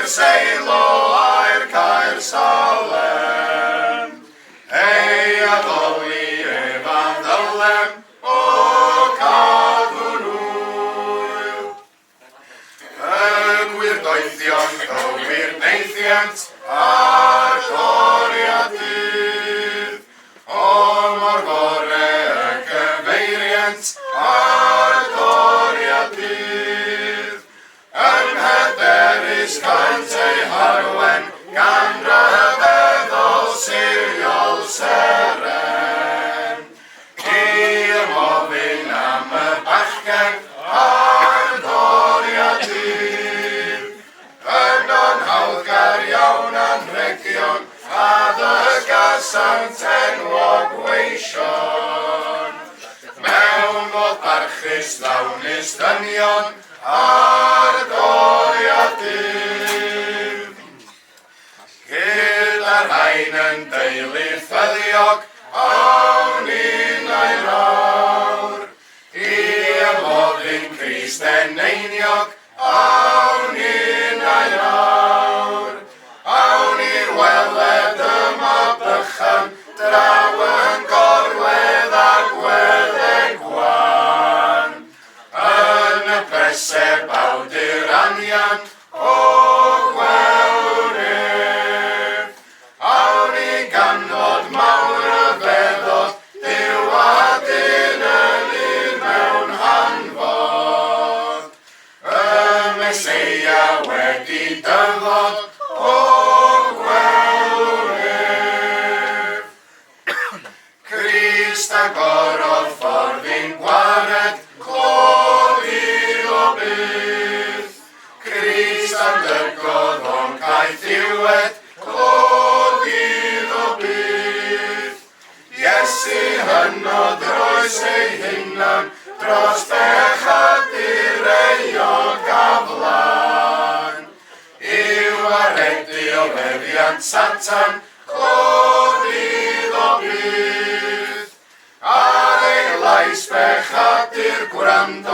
i'r seilo a'r caer salem. Ei addoli efo ddylem o cadw'n hwyl. Y gwirdoeddion gywir neithiant a'r toriadydd. O mor gore y cyfeiriant a'r toriadydd. Yn hyderus caint ei harwen gan ryfeddol siriol seren. I'r mofyn am y bachgen a'r toriadydd. Yno'n hawddgar iawn anrhegion a ddygasant enwog weision. Mewn modd barchus lawnus dynion a'r toriadydd. Gyda'r rhain yn deulu ffyddiog awn un a'i rawr. I ymofyn Crist eneiniog awn un a'i rawr. Awn i'r weled yma bychan draw yn gorwedd a gweddau gwan. Yn y preseb awdur anian o gwelwrydd. Awn i ganfod mawr y feddod Duw a dyn yn un mewn hanfod. Y Meseia wedi dyfod o gwelwrydd. Crist agorodd ffordd i'n gwared cloddir o byth. Crist andygodd o'n caeth ddiwedd cloddir o byth. Iesu hynod roes ei hunan dros bechadur eog a flan. I'w aredu o meddiant Satan cloddir o byth. Ar ei lais bechadur gwrando